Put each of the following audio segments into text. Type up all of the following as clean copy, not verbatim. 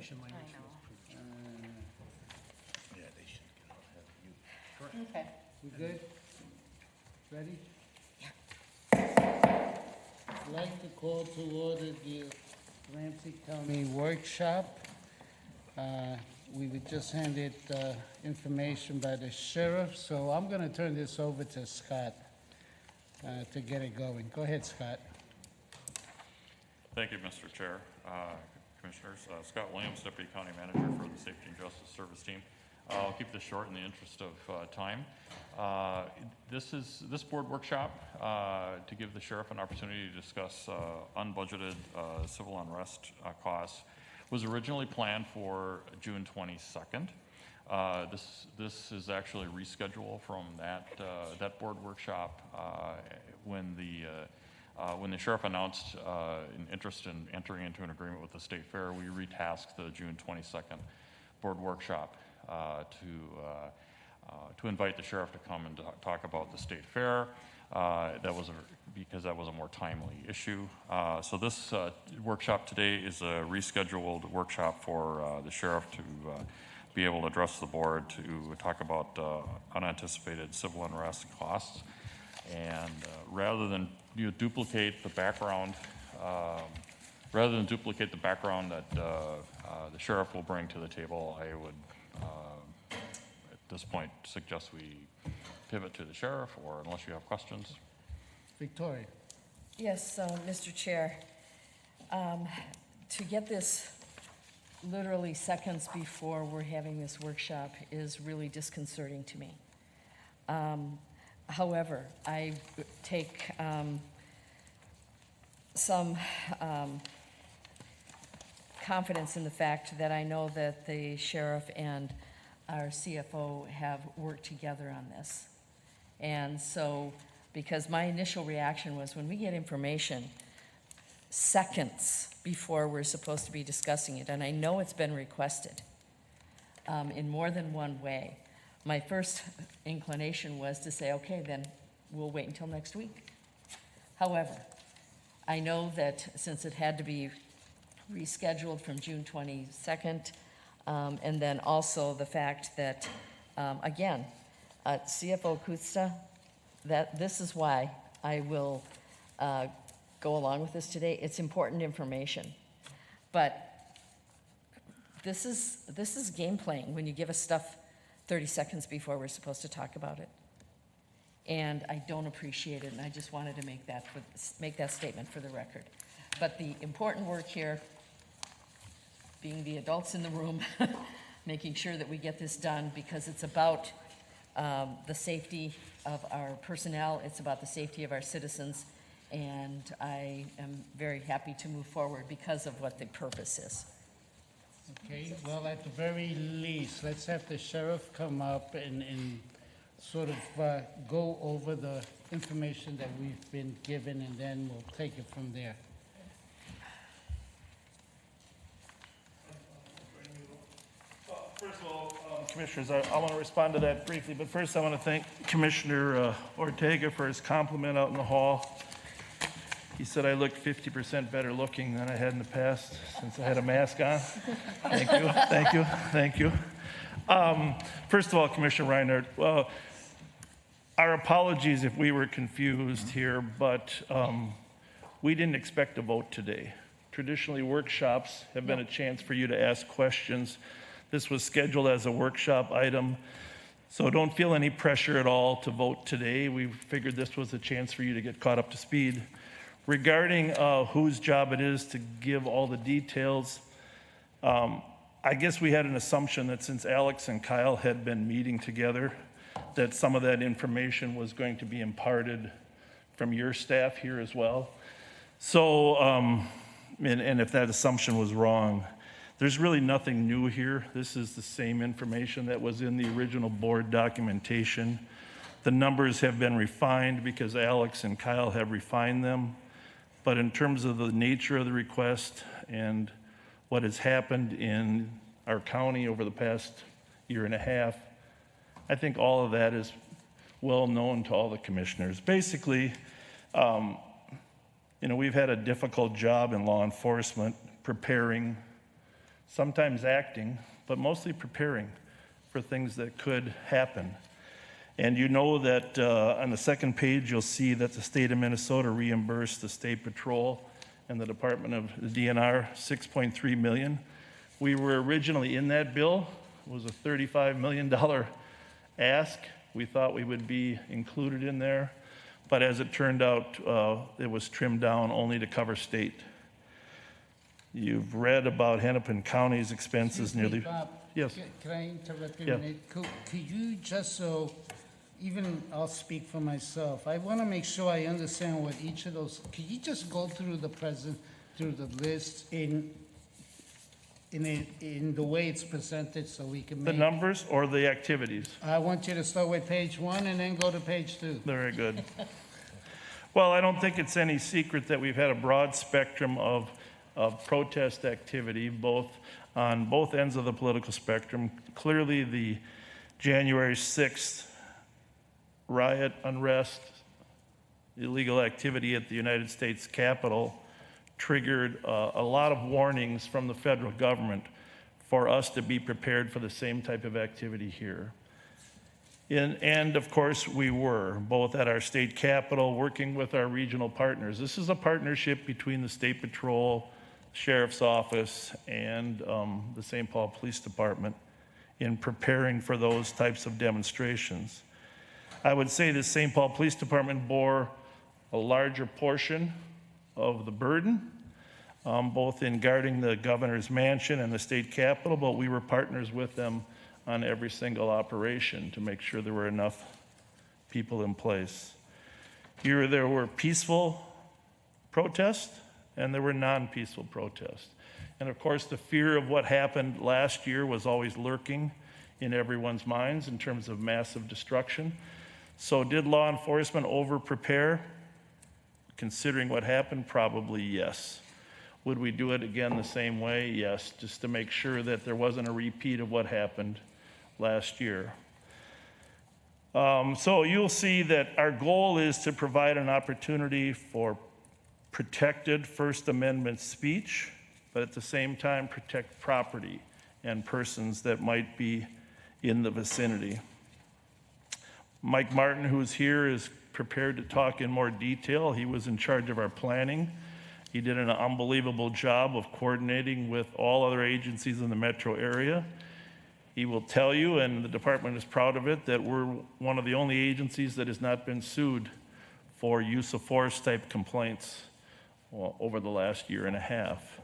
citation language was pretty. Yeah, they should have you. Okay. We good? Ready? I'd like to call to order the Ramsey County Workshop. We were just handed information by the sheriff, so I'm going to turn this over to Scott to get it going. Go ahead, Scott. Thank you, Mr. Chair. Commissioners, Scott Williams, Deputy County Manager for the Safety and Justice Service Team. I'll keep this short in the interest of time. This board workshop to give the sheriff an opportunity to discuss unbudgeted civil unrest costs was originally planned for June 22nd. This is actually rescheduled from that board workshop when the sheriff announced an interest in entering into an agreement with the state fair. We retasked the June 22nd board workshop to invite the sheriff to come and talk about the state fair. Because that was a more timely issue. So this workshop today is a rescheduled workshop for the sheriff to be able to address the board to talk about unanticipated civil unrest costs. And rather than duplicate the background, that the sheriff will bring to the table, I would at this point suggest we pivot to the sheriff, or unless you have questions. Victoria. Yes, Mr. Chair. To get this literally seconds before we're having this workshop is really disconcerting to me. However, I take some confidence in the fact that I know that the sheriff and our CFO have worked together on this. And so, because my initial reaction was when we get information seconds before we're supposed to be discussing it, and I know it's been requested in more than one way, my first inclination was to say, okay, then we'll wait until next week. However, I know that since it had to be rescheduled from June 22nd, and then also the fact that, again, CFO Kutsta, that this is why I will go along with this today. It's important information. But this is game playing when you give us stuff 30 seconds before we're supposed to talk about it. And I don't appreciate it, and I just wanted to make that statement for the record. But the important work here, being the adults in the room, making sure that we get this done, because it's about the safety of our personnel, it's about the safety of our citizens, and I am very happy to move forward because of what the purpose is. Okay, well, at the very least, let's have the sheriff come up and sort of go over the information that we've been given, and then we'll take it from there. First of all, Commissioners, I want to respond to that briefly, but first I want to thank Commissioner Ortega for his compliment out in the hall. He said I looked 50% better looking than I had in the past since I had a mask on. Thank you, thank you, thank you. First of all, Commissioner Reinhardt, our apologies if we were confused here, but we didn't expect a vote today. Traditionally, workshops have been a chance for you to ask questions. This was scheduled as a workshop item, so don't feel any pressure at all to vote today. We figured this was a chance for you to get caught up to speed. Regarding whose job it is to give all the details, I guess we had an assumption that since Alex and Kyle had been meeting together, that some of that information was going to be imparted from your staff here as well. So, and if that assumption was wrong, there's really nothing new here. This is the same information that was in the original board documentation. The numbers have been refined because Alex and Kyle have refined them. But in terms of the nature of the request and what has happened in our county over the past year and a half, I think all of that is well known to all the commissioners. Basically, we've had a difficult job in law enforcement preparing sometimes acting, but mostly preparing for things that could happen. And you know that on the second page, you'll see that the state of Minnesota reimbursed the State Patrol and the Department of the DNR $6.3 million. We were originally in that bill. It was a $35 million ask. We thought we would be included in there. But as it turned out, it was trimmed down only to cover state. You've read about Hennepin County's expenses Excuse me, nearly. Bob, Yes. Can I interrupt you Yeah. a minute? Could you just even I'll speak for myself. I want to make sure I understand what each of those, could you just go through through the list in the way it's presented so we can The make? numbers or the activities? I want you to start with page 1 and then go to page 2. Very good. Well, I don't think it's any secret that we've had a broad spectrum of protest activity, on both ends of the political spectrum. Clearly, the January 6th riot, unrest, illegal activity at the United States Capitol triggered a lot of warnings from the federal government for us to be prepared for the same type of activity here. And of course, we were, both at our state capitol, working with our regional partners. This is a partnership between the State Patrol, Sheriff's Office, and the St. Paul Police Department in preparing for those types of demonstrations. I would say the St. Paul Police Department bore a larger portion of the burden, both in guarding the governor's mansion and the state capitol, but we were partners with them on every single operation to make sure there were enough people in place. Here there were peaceful protests and there were non-peaceful protests. And of course, the fear of what happened last year was always lurking in everyone's minds in terms of massive destruction. So did law enforcement over-prepare? Considering what happened, probably yes. Would we do it again the same way? Yes, just to make sure that there wasn't a repeat of what happened last year. So you'll see that our goal is to provide an opportunity for protected First Amendment speech, but at the same time protect property and persons that might be in the vicinity. Mike Martin, who's here, is prepared to talk in more detail. He was in charge of our planning. He did an unbelievable job of coordinating with all other agencies in the metro area. He will tell you, and the department is proud of it, that we're one of the only agencies that has not been sued for use of force type complaints over the last year and a half.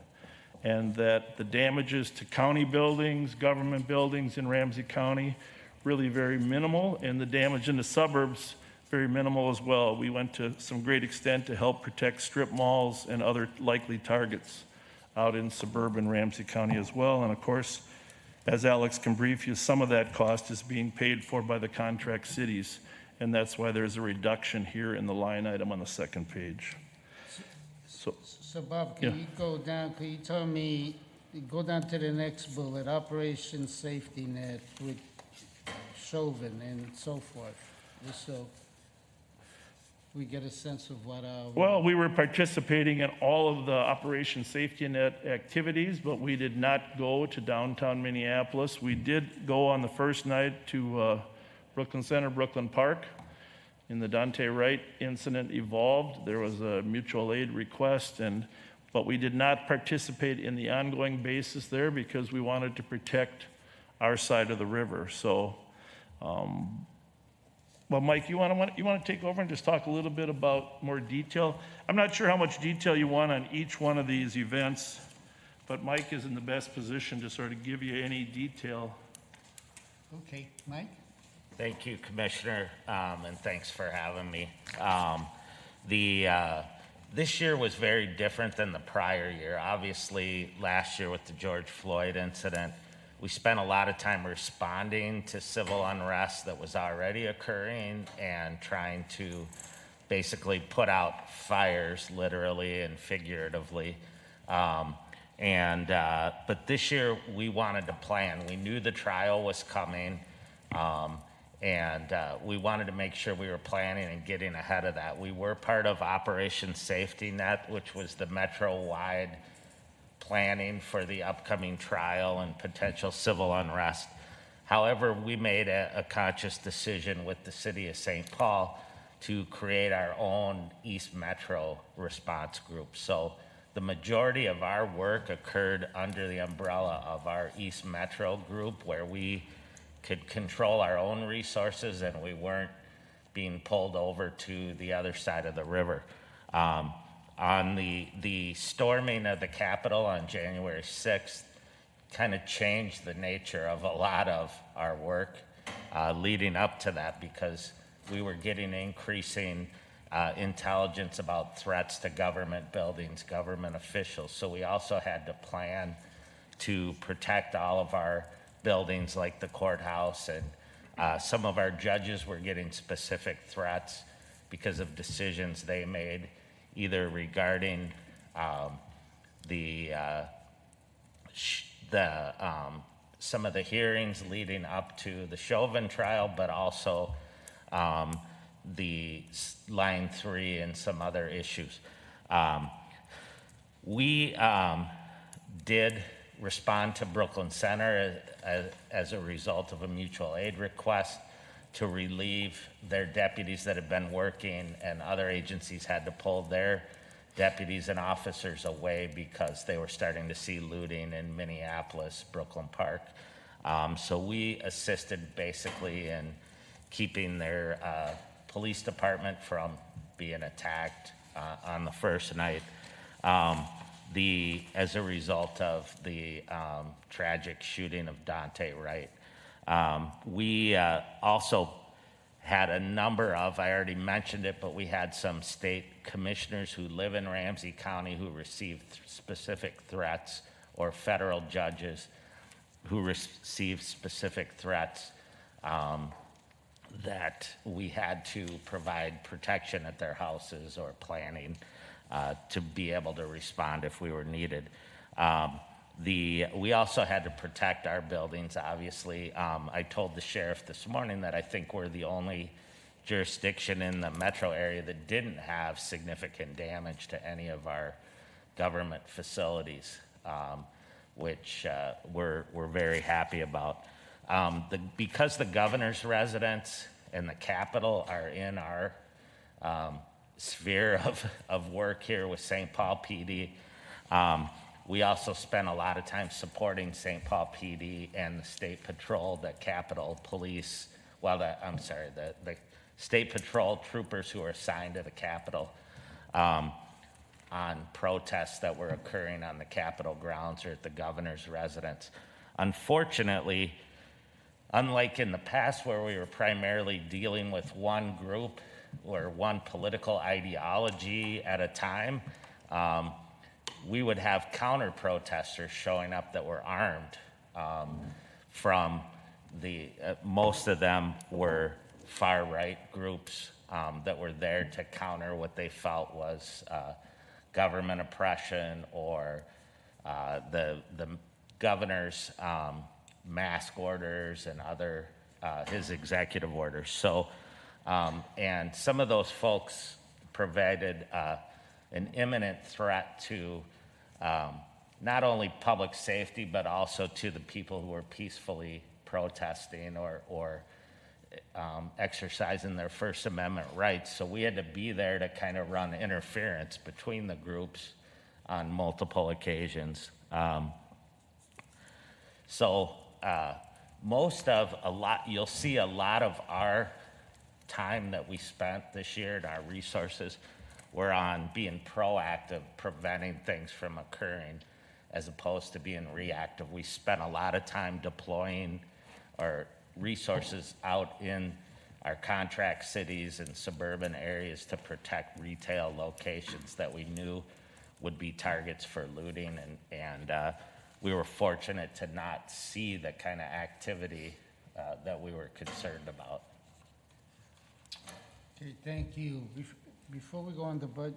And that the damages to county buildings, government buildings in Ramsey County, really very minimal, and the damage in the suburbs, very minimal as well. We went to some great extent to help protect strip malls and other likely targets out in suburban Ramsey County as well. And of course, as Alex can brief you, some of that cost is being paid for by the contract cities, and that's why there's a reduction here in the line item on the second page. So Bob, can Yeah. you tell me, go down to the next bullet, Operation Safety Net with Chauvin and so forth, just so we get a sense of what our... Well, we were participating in all of the Operation Safety Net activities, but we did not go to downtown Minneapolis. We did go on the first night to Brooklyn Center, Brooklyn Park. In the Dante Wright incident evolved, there was a mutual aid request, but we did not participate in the ongoing basis there because we wanted to protect our side of the river. So, well, Mike, you want to take over and just talk a little bit about more detail? I'm not sure how much detail you want on each one of these events, but Mike is in the best position to sort of give you any detail. Okay, Mike? Thank you, Commissioner, and thanks for having me. This year was very different than the prior year. Obviously, last year with the George Floyd incident, we spent a lot of time responding to civil unrest that was already occurring and trying to basically put out fires, literally and figuratively. But this year, we wanted to plan. We knew the trial was coming. And we wanted to make sure we were planning and getting ahead of that. We were part of Operation Safety Net, which was the metro-wide planning for the upcoming trial and potential civil unrest. However, we made a conscious decision with the city of St. Paul to create our own East Metro response group. So the majority of our work occurred under the umbrella of our East Metro group, where we could control our own resources and we weren't being pulled over to the other side of the river. On the storming of the Capitol on January 6th, kind of changed the nature of a lot of our work leading up to that, because we were getting increasing intelligence about threats to government buildings, government officials. So we also had to plan to protect all of our buildings like the courthouse, and some of our judges were getting specific threats because of decisions they made, either regarding some of the hearings leading up to the Chauvin trial, but also the Line 3 and some other issues. We did respond to Brooklyn Center as a result of a mutual aid request to relieve their deputies that had been working, and other agencies had to pull their deputies and officers away because they were starting to see looting in Minneapolis, Brooklyn Park. So we assisted basically in keeping their police department from being attacked on the first night as a result of the tragic shooting of Dante Wright. We also had a number of, I already mentioned it, but we had some state commissioners who live in Ramsey County who received specific threats, or federal judges who received specific threats that we had to provide protection at their houses or planning to be able to respond if we were needed. We also had to protect our buildings, obviously. I told the sheriff this morning that I think we're the only jurisdiction in the metro area that didn't have significant damage to any of our government facilities, which we're very happy about. Because the governor's residence and the Capitol are in our sphere of work here with St. Paul PD, we also spent a lot of time supporting St. Paul PD and the State Patrol, the Capitol Police, the State Patrol troopers who are assigned to the Capitol on protests that were occurring on the Capitol grounds or at the governor's residence. Unfortunately, unlike in the past where we were primarily dealing with one group or one political ideology at a time, we would have counter protesters showing up that were armed. Most of them were far right groups that were there to counter what they felt was government oppression or the governor's mask orders and other his executive orders. So, and some of those folks provided an imminent threat to not only public safety, but also to the people who were peacefully protesting or exercising their First Amendment rights. So we had to be there to kind of run interference between the groups on multiple occasions. You'll see a lot of our time that we spent this year and our resources were on being proactive, preventing things from occurring, as opposed to being reactive. We spent a lot of time deploying our resources out in our contract cities and suburban areas to protect retail locations that we knew would be targets for looting, and we were fortunate to not see the kind of activity that we were concerned about. Okay, thank you. Before we go on the budget,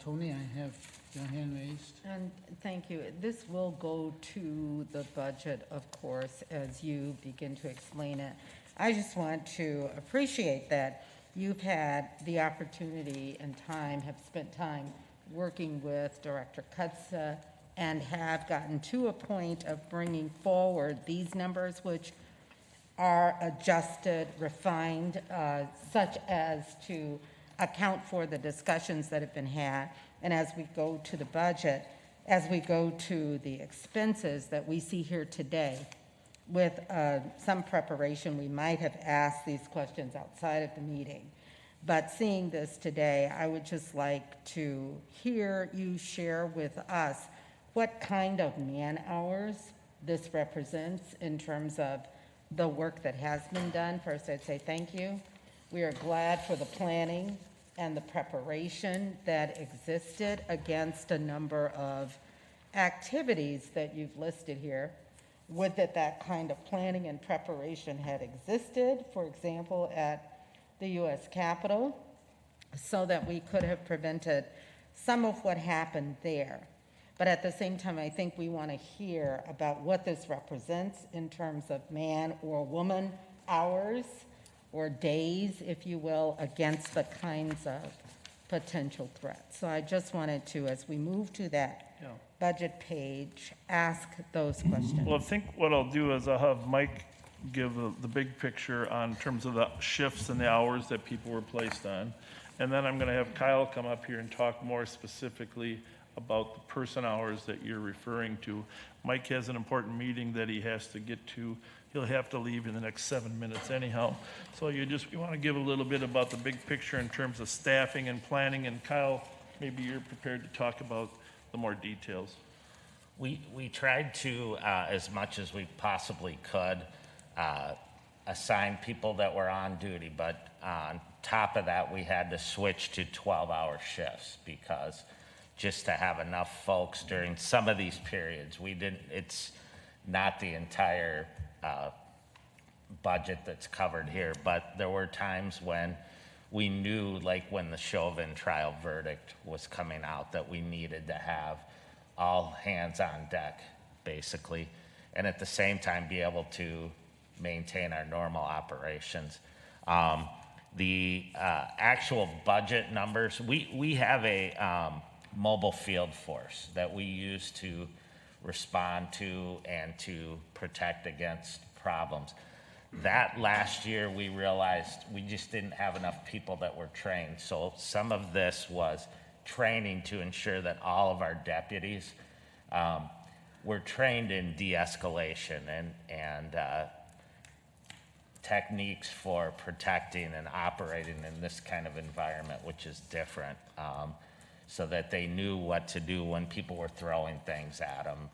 Tony, I have your hand raised. And thank you. This will go to the budget, of course, as you begin to explain it. I just want to appreciate that you've had the opportunity and have spent time working with Director Kutza and have gotten to a point of bringing forward these numbers, which are adjusted, refined, such as to account for the discussions that have been had. And as we go to the budget, as we go to the expenses that we see here today, with some preparation, we might have asked these questions outside of the meeting. But seeing this today, I would just like to hear you share with us what kind of man-hours this represents in terms of the work that has been done. First, I'd say thank you. We are glad for the planning and the preparation that existed against a number of activities that you've listed here. Would that kind of planning and preparation had existed, for example, at the U.S. Capitol, so that we could have prevented some of what happened there. But at the same time, I think we want to hear about what this represents in terms of man or woman hours or days, if you will, against the kinds of potential threats. So I just wanted to, as we move to that budget page, ask those questions. Well, I think what I'll do is I'll have Mike give the big picture on terms of the shifts and the hours that people were placed on. And then I'm going to have Kyle come up here and talk more specifically about the person hours that you're referring to. Mike has an important meeting that he has to get to. He'll have to leave in the next 7 minutes anyhow. So you want to give a little bit about the big picture in terms of staffing and planning. And Kyle, maybe you're prepared to talk about the more details. We tried to, as much as we possibly could, assign people that were on duty, but on top of that, we had to switch to 12-hour shifts because just to have enough folks during some of these periods, it's not the entire budget that's covered here, but there were times when we knew, like when the Chauvin trial verdict was coming out, that we needed to have all hands on deck, basically, and at the same time be able to maintain our normal operations. The actual budget numbers, we have a mobile field force that we use to respond to and to protect against problems. That last year we realized we just didn't have enough people that were trained. So some of this was training to ensure that all of our deputies were trained in de-escalation and techniques for protecting and operating in this kind of environment, which is different, so that they knew what to do when people were throwing things at them.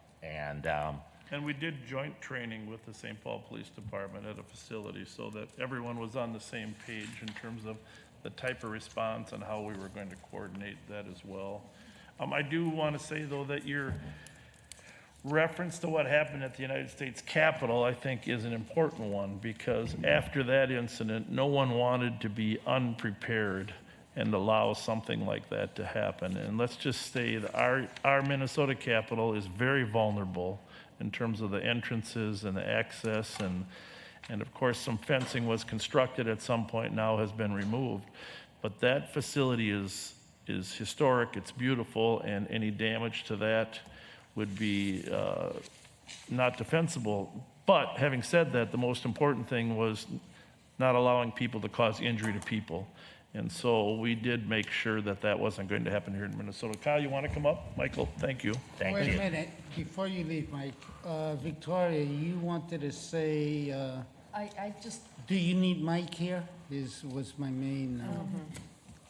And we did joint training with the St. Paul Police Department at a facility so that everyone was on the same page in terms of the type of response and how we were going to coordinate that as well. I do want to say, though, that your reference to what happened at the United States Capitol, I think, is an important one, because after that incident, no one wanted to be unprepared and allow something like that to happen. And let's just say that our Minnesota Capitol is very vulnerable in terms of the entrances and the access, and of course some fencing was constructed at some point, now has been removed. But that facility is historic, it's beautiful, and any damage to that would be not defensible. But having said that, the most important thing was not allowing people to cause injury to people. And so we did make sure that that wasn't going to happen here in Minnesota. Kyle, you want to come up? Michael, thank you. Thank Wait you. a minute, before you leave, Mike, Victoria, you wanted to say, I just, do you need Mike here? Was my main,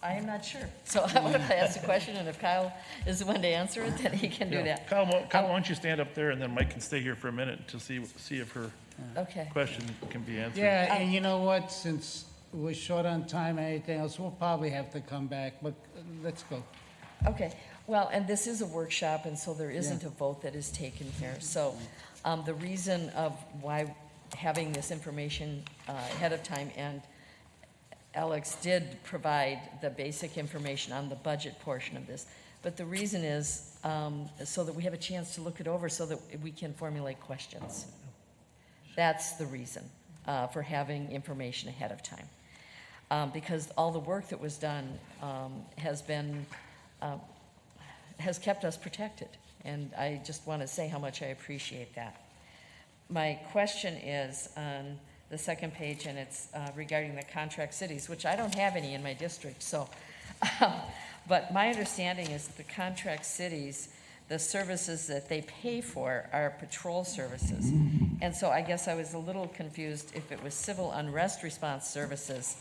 I am not sure. So I want to ask a question, and if Kyle is the one to answer it, then he can do that. Kyle, why don't you stand up there, and then Mike can stay here for a minute to see if her Okay. question can be answered. yeah, and you know what, since we're short on time and anything else, we'll probably have to come back, but let's go. Okay, well, and this is a workshop, and so there isn't a vote that is taken here. So the reason of why having this information ahead of time, and Alex did provide the basic information on the budget portion of this, but the reason is so that we have a chance to look it over so that we can formulate questions. That's the reason for having information ahead of time. Because all the work that was done has kept us protected. and I just want to say how much I appreciate that. My question is on the second page, and it's regarding the contract cities, which I don't have any in my district, so. But my understanding is the contract cities, the services that they pay for are patrol services. And so I guess I was a little confused if it was civil unrest response services.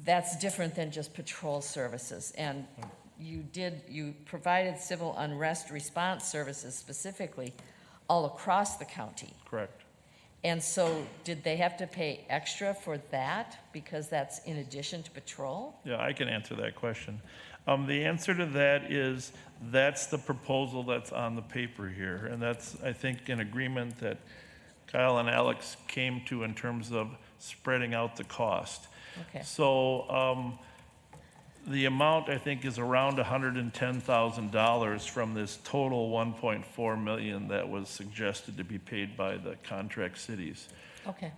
That's different than just patrol services. And you provided civil unrest response services specifically all across the county. Correct. And so did they have to pay extra for that because that's in addition to patrol? Yeah, I can answer that question. The answer to that is, that's the proposal that's on the paper here. And that's, I think, an agreement that Kyle and Alex came to in terms of spreading out the cost. Okay. So the amount, I think, is around $110,000 from this total $1.4 million that was suggested to be paid by the contract cities. Okay.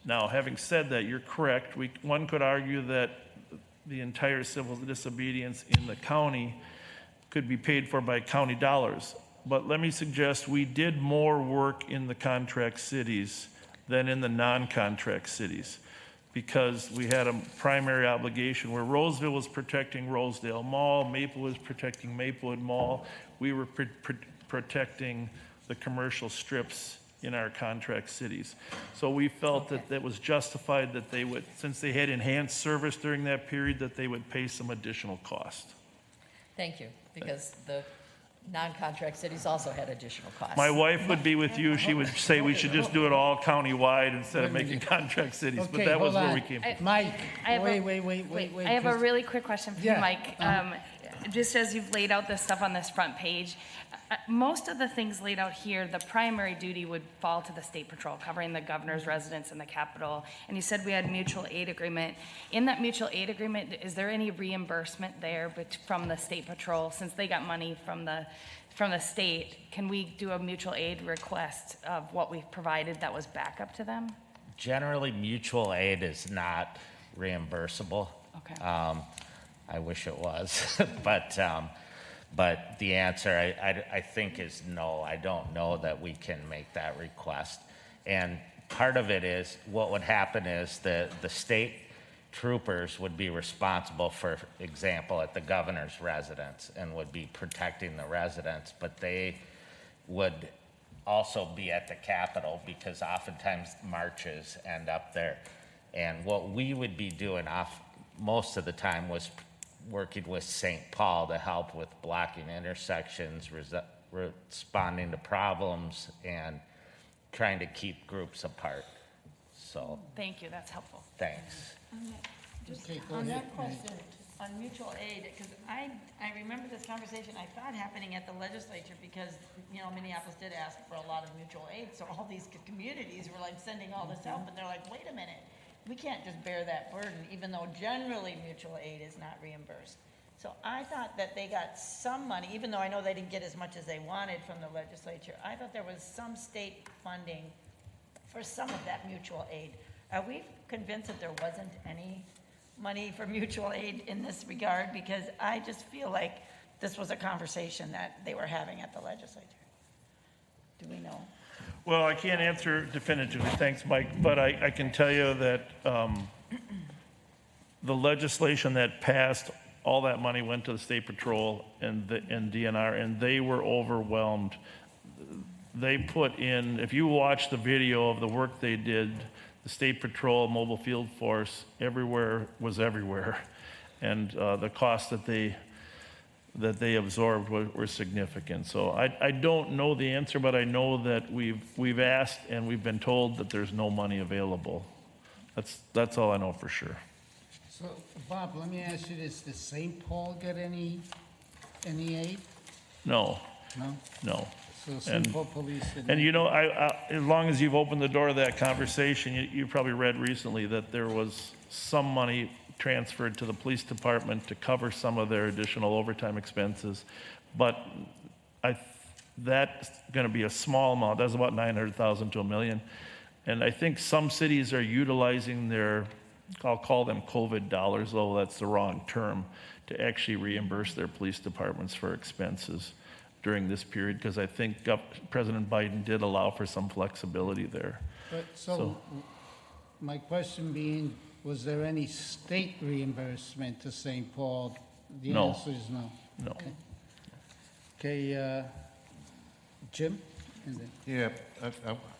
Now, having said that, you're correct. One could argue that the entire civil disobedience in the county could be paid for by county dollars. But let me suggest we did more work in the contract cities than in the non-contract cities, because we had a primary obligation where Roseville was protecting Rosedale Mall, Maple was protecting Maplewood Mall. We were protecting the commercial strips in our contract cities. So we felt that that was justified that they would, since they had enhanced service during that period, that they would pay some additional cost. Thank you, because the non-contract cities also had additional costs. My wife would be with you. She would say we should just do it all countywide instead of making contract cities, but Okay, that was hold where on. we came from. Mike, I have a- wait. I have a just- really quick question for you, Yeah, Mike. Just as you've laid out this stuff on this front page, most of the things laid out here, the primary duty would fall to the State Patrol, covering the governor's residence in the Capitol. And you said we had mutual aid agreement. In that mutual aid agreement, is there any reimbursement there from the State Patrol? Since they got money from the state, can we do a mutual aid request of what we provided that was backup to them? Generally, mutual aid is not reimbursable. Okay. I wish it was, but the answer I think is no. I don't know that we can make that request. And part of it is, what would happen is the state troopers would be responsible, for example, at the governor's residence, and would be protecting the residents, but they would also be at the Capitol, because oftentimes marches end up there. And what we would be doing most of the time was working with St. Paul to help with blocking intersections, responding to problems, and trying to keep groups apart. So, Thank you, that's helpful. thanks. Okay, go On ahead, that question, on mutual aid, because I remember this conversation, I thought happening at the legislature, because, Minneapolis did ask for a lot of mutual aid, so all these communities were like sending all this help, and they're like, wait a minute, we can't just bear that burden, even though generally mutual aid is not reimbursed. So I thought that they got some money, even though I know they didn't get as much as they wanted from the legislature. I thought there was some state funding for some of that mutual aid. Are we convinced that there wasn't any money for mutual aid in this regard? Because I just feel like this was a conversation that they were having at the legislature. Do we know? Well, I can't answer definitively, thanks, Mike, but I can tell you that the legislation that passed, all that money went to the State Patrol and DNR, and they were overwhelmed. They put in, if you watch the video of the work they did, the State Patrol, Mobile Field Force, everywhere was everywhere. And the costs that they absorbed were significant. So I don't know the answer, but I know that we've asked and we've been told that there's no money available. That's all I know for sure. So, Bob, let me ask you this, does St. Paul get any aid? No, No? no. So St. Paul Police didn't? And as long as you've opened the door to that conversation, you probably read recently that there was some money transferred to the police department to cover some of their additional overtime expenses. But that's going to be a small amount. That's about $900,000 to $1 million. And I think some cities are utilizing their I'll call them COVID dollars, though that's the wrong term, to actually reimburse their police departments for expenses during this period, because I think President Biden did allow for some flexibility there. But, so, my question being, was there any state reimbursement to St. Paul? The No. answer is no. No. Okay, Jim? And then- Yeah,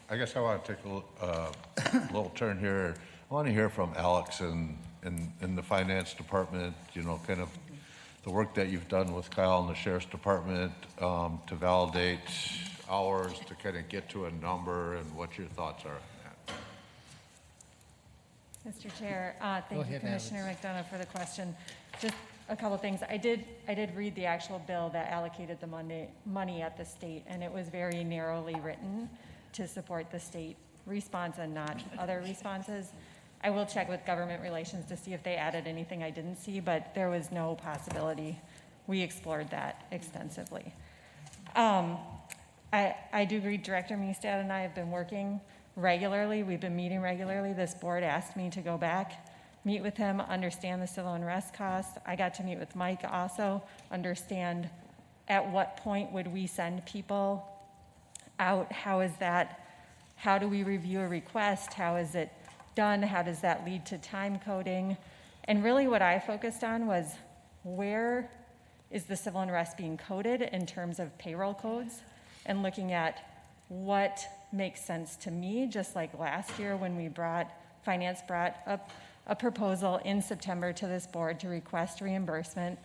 I guess I want to take a little turn here. I want to hear from Alex in the finance department, you know, kind of the work that you've done with Kyle and the sheriff's department to validate hours, to kind of get to a number, and what your thoughts are on that. Mr. Chair, Go thank you, ahead, Commissioner McDonough, for the question. Just a couple things. I did read the actual bill that allocated the money at the state, and it was very narrowly written to support the state response and not other responses. I will check with government relations to see if they added anything I didn't see, but there was no possibility. We explored that extensively. I do agree, Director Meestad and I have been working regularly. We've been meeting regularly. This board asked me to go back, meet with him, understand the civil unrest costs. I got to meet with Mike also, understand at what point would we send people out? How is that? How do we review a request? How is it done? How does that lead to time coding? And really what I focused on was, where is the civil unrest being coded in terms of payroll codes, and looking at what makes sense to me, just like last year when finance brought up a proposal in September to this board to request reimbursement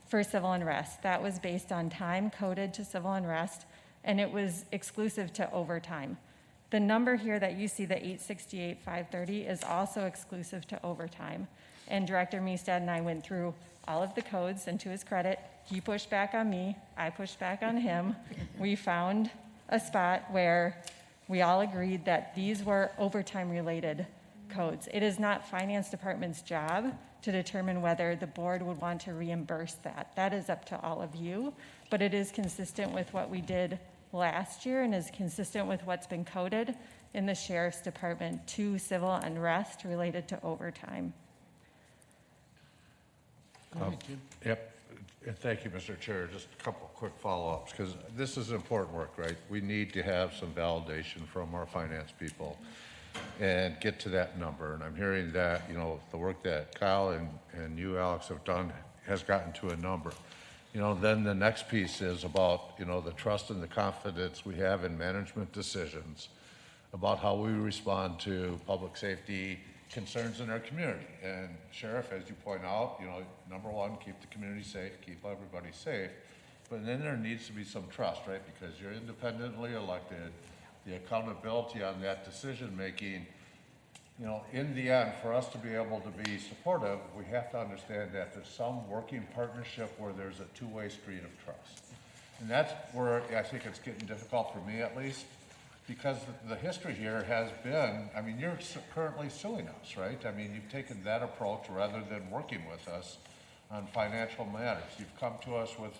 for civil unrest. That was based on time coded to civil unrest, and it was exclusive to overtime. The number here that you see, the 868,530, is also exclusive to overtime. And Director Meestad and I went through all of the codes, and to his credit, he pushed back on me, I pushed back on him. We found a spot where we all agreed that these were overtime-related codes. It is not Finance Department's job to determine whether the board would want to reimburse that. That is up to all of you, but it is consistent with what we did last year and is consistent with what's been coded in the Sheriff's Department to civil unrest related to overtime. Go ahead, Jim. Yep. Thank you, Mr. Chair. Just a couple quick follow-ups, because this is important work, right? We need to have some validation from our finance people and get to that number. And I'm hearing that, you know, the work that Kyle and you, Alex, have done has gotten to a number. You know, then the next piece is about, you know, the trust and the confidence we have in management decisions about how we respond to public safety concerns in our community. And Sheriff, as you point out, you know, number one, keep the community safe, keep everybody safe. But then there needs to be some trust, right? Because you're independently elected. The accountability on that decision-making, you know, in the end, for us to be able to be supportive, we have to understand that there's some working partnership where there's a two-way street of trust. And that's where I think it's getting difficult for me, at least, because the history here has been, I mean, you're currently suing us, right? I mean, you've taken that approach rather than working with us on financial matters. You've come to us with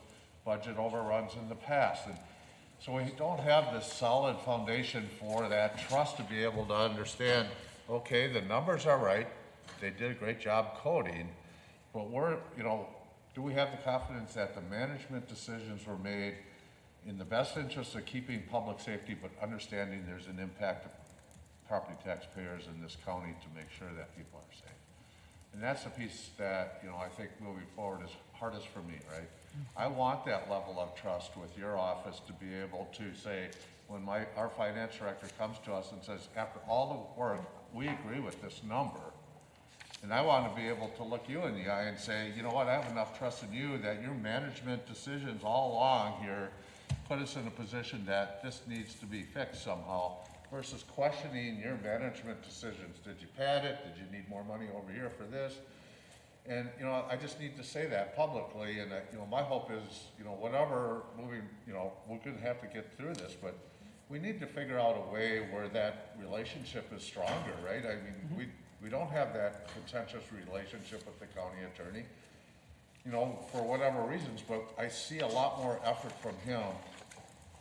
budget overruns in the past. And so we don't have this solid foundation for that trust to be able to understand, okay, the numbers are right, they did a great job coding, but you know, do we have the confidence that the management decisions were made in the best interest of keeping public safety, but understanding there's an impact of property taxpayers in this county to make sure that people are safe? And that's the piece that, you know, I think moving forward is hardest for me, right? I want that level of trust with your office to be able to say, when our finance director comes to us and says, after all the work, we agree with this number. And I want to be able to look you in the eye and say, you know what, I have enough trust in you that your management decisions all along here put us in a position that this needs to be fixed somehow, versus questioning your management decisions. Did you pad it? Did you need more money over here for this? And, you know, I just need to say that publicly, and you know, my hope is, you know, whatever moving, you know, we're gonna have to get through this, but we need to figure out a way where that relationship is stronger, right? I mean, we don't have that contentious relationship with the county attorney, you know, for whatever reasons, but I see a lot more effort from him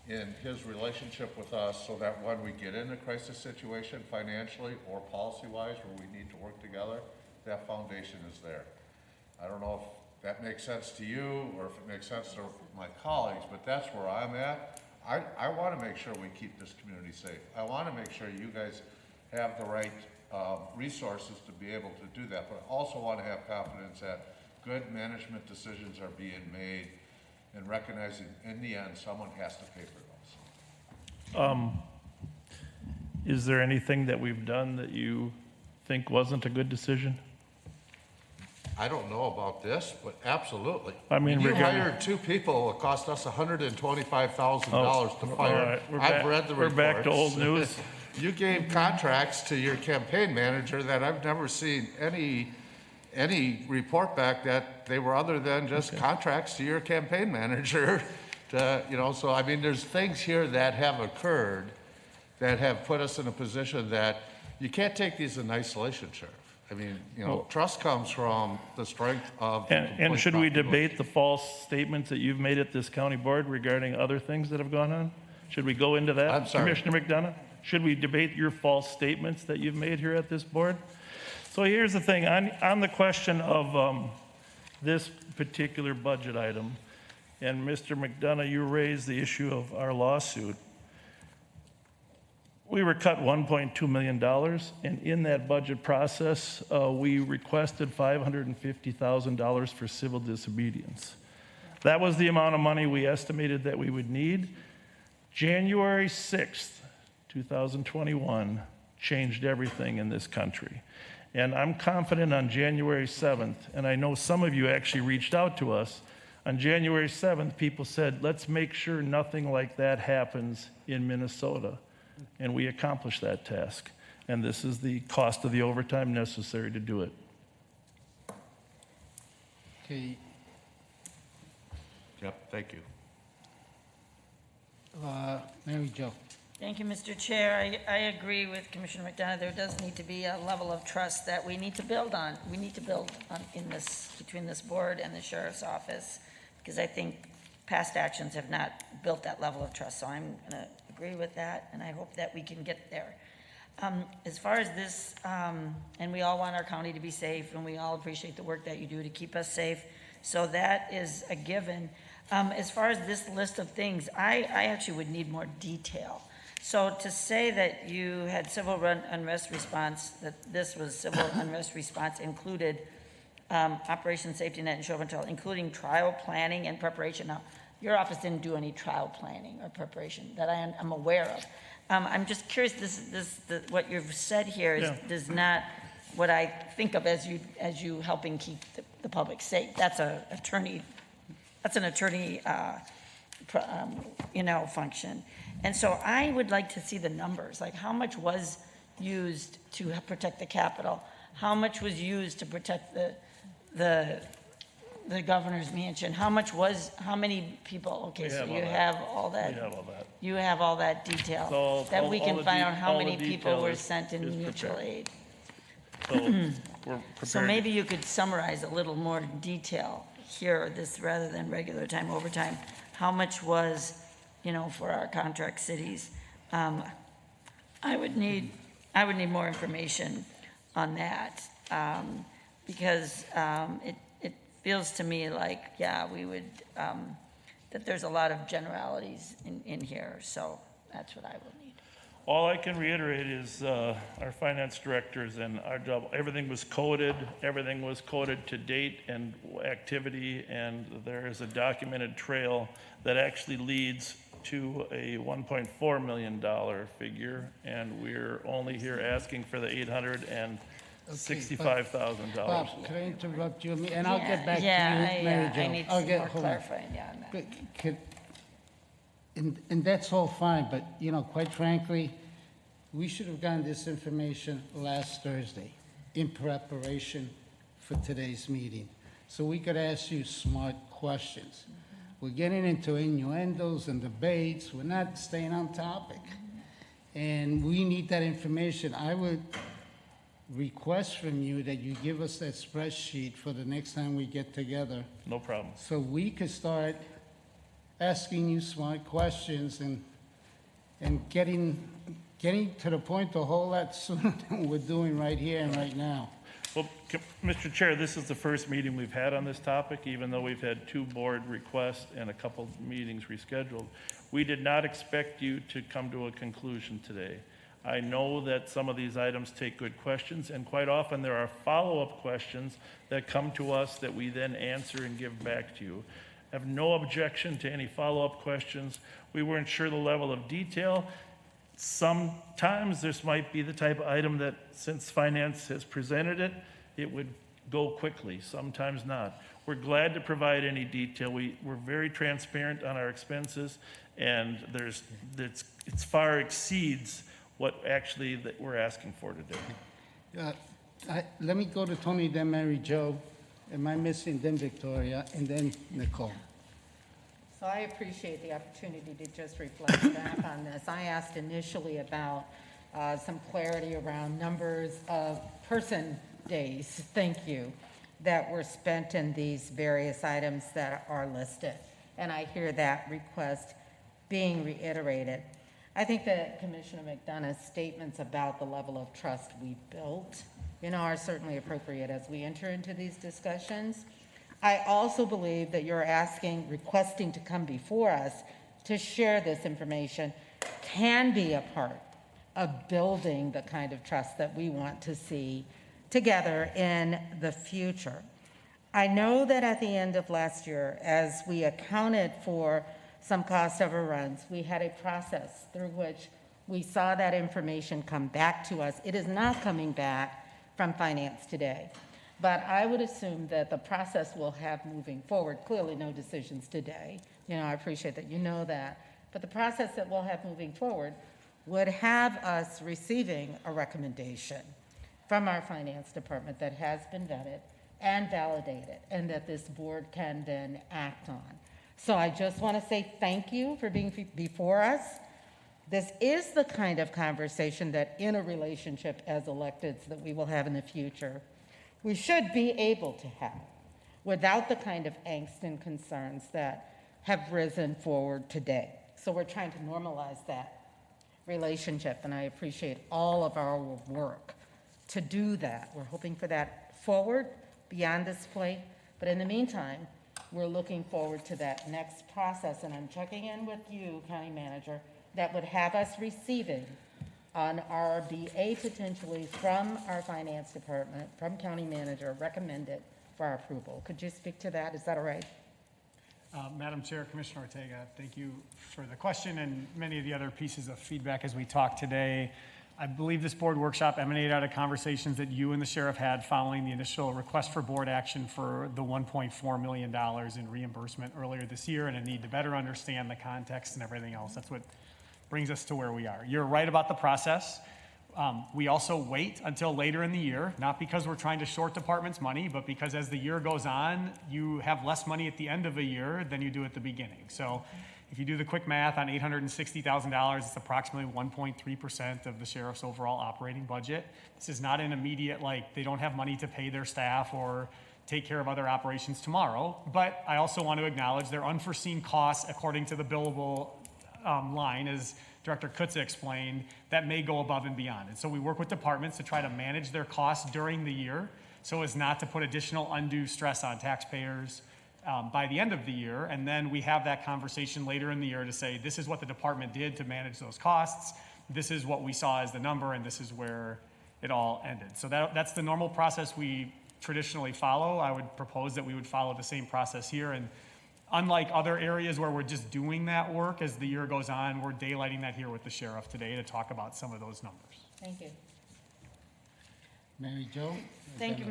in his relationship with us, so that when we get in a crisis situation financially or policy-wise where we need to work together, that foundation is there. I don't know if that makes sense to you or if it makes sense to my colleagues, but that's where I'm at. I want to make sure we keep this community safe. I want to make sure you guys have the right resources to be able to do that, but I also want to have confidence that good management decisions are being made and recognizing in the end, someone has to pay for those. Is there anything that we've done that you think wasn't a good decision? I don't know about this, but absolutely. I mean, You regarding- hired two people, it cost us $125,000 to All fire. right, we're I've back- read the we're back to reports. old news. You gave contracts to your campaign manager that I've never seen any report back that they were other than just contracts to your campaign manager. So I mean, there's things here that have occurred that have put us in a position that you can't take these in isolation, Sheriff. I mean, trust comes from the strength of. And should we debate the false statements that you've made at this county board regarding other things that have gone on? Should we go into that? I'm sorry. Commissioner McDonough, should we debate your false statements that you've made here at this board? So here's the thing, on the question of this particular budget item, and Mr. McDonough, you raised the issue of our lawsuit. We were cut $1.2 million, and in that budget process, we requested $550,000 for civil disobedience. That was the amount of money we estimated that we would need. January 6th, 2021, changed everything in this country. And I'm confident on January 7th, and I know some of you actually reached out to us. On January 7th, people said, let's make sure nothing like that happens in Minnesota. And we accomplished that task. And this is the cost of the overtime necessary to do it. Okay, Yep, thank you. Mary Jo. Thank you, Mr. Chair. I agree with Commissioner McDonough. There does need to be a level of trust that we need to build on. We need to build on in this, between this board and the sheriff's office, because I think past actions have not built that level of trust. So I'm going to agree with that, and I hope that we can get there. As far as this, and we all want our county to be safe, and we all appreciate the work that you do to keep us safe. So that is a given. As far as this list of things, I actually would need more detail. So to say that you had civil unrest response, that this was civil unrest response included Operation Safety Net and Show and Tell, including trial planning and preparation. Now, your office didn't do any trial planning or preparation that I'm aware of. I'm just curious, what you've said here does not what I think of as you helping keep the public safe. That's an attorney function. And so I would like to see the numbers, like how much was used to protect the Capitol, how much was used to protect the governor's mansion, how many people, okay, so you have all that. We have all that. You have all that detail, So that we all can the find de- out how all the many people detail were is sent in mutual prepared. aid. So we're prepared. So maybe you could summarize a little more detail here, this rather than regular time, overtime. How much was, for our contract cities? I would need more information on that, because it feels to me like, we would, that there's a lot of generalities in here, so that's what I will need. All I can reiterate is our finance directors and our job, everything was coded to date and activity, and there is a documented trail that actually leads to a $1.4 million figure, and we're only here asking for the $865,000. Bob, could I interrupt you? And I'll get back to you, Yeah, Mary Jo. I need I'll some get- more hold on. clarifying, on that. And that's all fine, but, quite frankly, we should have gotten this information last Thursday in preparation for today's meeting, so we could ask you smart questions. We're getting into innuendos and debates. We're not staying on topic. And we need that information. I would request from you that you give us that spreadsheet for the next time we get together, No problem. so we could start asking you smart questions and getting to the point a whole lot sooner than we're doing right here and right now. Well, Mr. Chair, this is the first meeting we've had on this topic, even though we've had 2 board requests and a couple meetings rescheduled. We did not expect you to come to a conclusion today. I know that some of these items take good questions, and quite often there are follow-up questions that come to us that we then answer and give back to you. I have no objection to any follow-up questions. We weren't sure the level of detail. Sometimes this might be the type of item that, since finance has presented it, it would go quickly, sometimes not. We're glad to provide any detail. We're very transparent on our expenses, and it's far exceeds what actually that we're asking for today. Let me go to Tony, then Mary Jo. Am I missing, then Victoria, and then Nicole? So I appreciate the opportunity to just reflect back on this. I asked initially about some clarity around numbers of person days, thank you, that were spent in these various items that are listed. And I hear that request being reiterated. I think that Commissioner McDonough's statements about the level of trust we built, are certainly appropriate as we enter into these discussions. I also believe that you're requesting to come before us to share this information can be a part of building the kind of trust that we want to see together in the future. I know that at the end of last year, as we accounted for some cost overruns, we had a process through which we saw that information come back to us. It is not coming back from finance today. But I would assume that the process we'll have moving forward, clearly no decisions today, I appreciate that you know that, but the process that we'll have moving forward would have us receiving a recommendation from our finance department that has been vetted and validated, and that this board can then act on. So I just want to say thank you for being before us. This is the kind of conversation that in a relationship as electeds that we will have in the future, we should be able to have without the kind of angst and concerns that have risen forward today. So we're trying to normalize that relationship, and I appreciate all of our work to do that. We're hoping for that forward beyond this plate, but in the meantime, we're looking forward to that next process, and I'm checking in with you, County Manager, that would have us receiving on RBA potentially from our finance department, from County Manager, recommended for our approval. Could you speak to that? Is that all right? Madam Chair, Commissioner Ortega, thank you for the question and many of the other pieces of feedback as we talk today. I believe this board workshop emanated out of conversations that you and the sheriff had following the initial request for board action for the $1.4 million in reimbursement earlier this year, and a need to better understand the context and everything else. That's what brings us to where we are. You're right about the process. We also wait until later in the year, not because we're trying to short departments money, but because as the year goes on, you have less money at the end of a year than you do at the beginning. So if you do the quick math on $860,000, it's approximately 1.3% of the sheriff's overall operating budget. This is not an immediate, they don't have money to pay their staff or take care of other operations tomorrow. But I also want to acknowledge their unforeseen costs according to the billable line, as Director Kutza explained, that may go above and beyond. And so we work with departments to try to manage their costs during the year so as not to put additional undue stress on taxpayers by the end of the year. And then we have that conversation later in the year to say, this is what the department did to manage those costs. This is what we saw as the number, and this is where it all ended. So that's the normal process we traditionally follow. I would propose that we would follow the same process here. And unlike other areas where we're just doing that work as the year goes on, we're daylighting that here with the sheriff today to talk about some of those numbers. Thank you. Mary Jo? Thank you,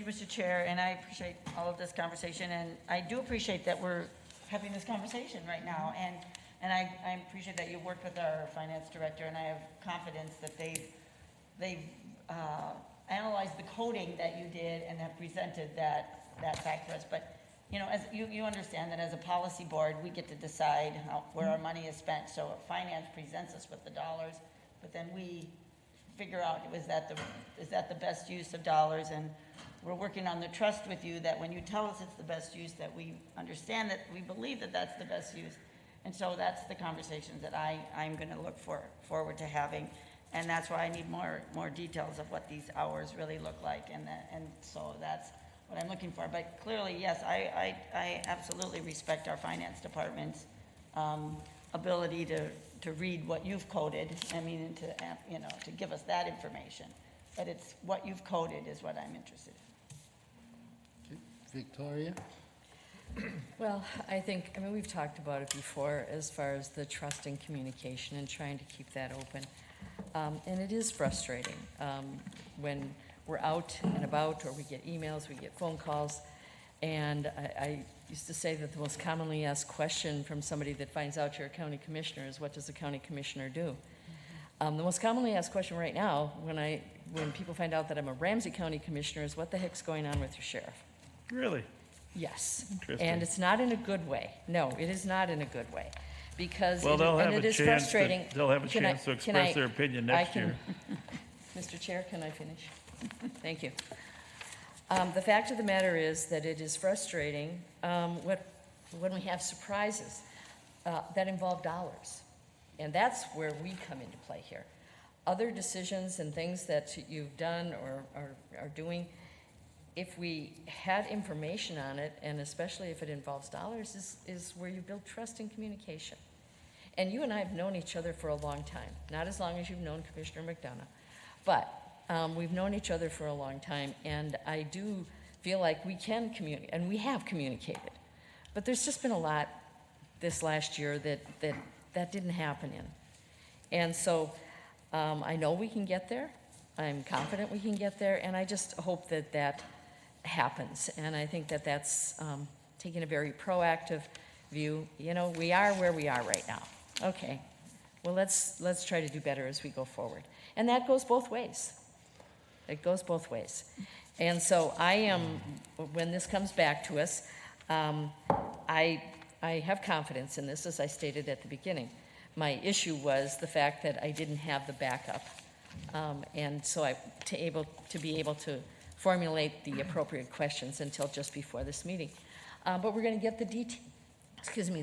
Mr. Chair, and I appreciate all of this conversation, and I do appreciate that we're having this conversation right now, and I appreciate that you worked with our finance director, and I have confidence that they've analyzed the coding that you did and have presented that fact for us. But as you understand that as a policy board, we get to decide where our money is spent. So finance presents us with the dollars, but then we figure out, is that the best use of dollars? And we're working on the trust with you that when you tell us it's the best use, that we understand that we believe that that's the best use. And so that's the conversations that I'm going to look forward to having. And that's why I need more details of what these hours really look like, and so that's what I'm looking for. But clearly, yes, I absolutely respect our finance department's ability to read what you've coded, I mean, and to give us that information. But it's what you've coded is what I'm interested in. Victoria? Well, I mean, we've talked about it before as far as the trust and communication and trying to keep that open. And it is frustrating when we're out and about, or we get emails, we get phone calls. And I used to say that the most commonly asked question from somebody that finds out you're a county commissioner is, what does a county commissioner do? The most commonly asked question right now, when people find out that I'm a Ramsey County commissioner, is, what the heck's going on with your sheriff? Really? Yes. Interesting. And it's not in a good way. No, it is not in a good way. Because Well, they'll have it a is chance frustrating. they'll have a Can I- chance to can express I- their opinion I next can- year. Mr. Chair, can I finish? Thank you. The fact of the matter is that it is frustrating when we have surprises that involve dollars. And that's where we come into play here. Other decisions and things that you've done or are doing, if we had information on it, and especially if it involves dollars, is where you build trust and communication. And you and I have known each other for a long time, not as long as you've known Commissioner McDonough, but we've known each other for a long time, and I do feel like we can communicate, and we have communicated. But there's just been a lot this last year that didn't happen in. And so I know we can get there. I'm confident we can get there, and I just hope that that happens. And I think that that's taking a very proactive view. You know, we are where we are right now. Okay, well, let's try to do better as we go forward. And that goes both ways. It goes both ways. And so when this comes back to us, I have confidence in this, as I stated at the beginning. My issue was the fact that I didn't have the backup. And so to be able to formulate the appropriate questions until just before this meeting. But we're going to get the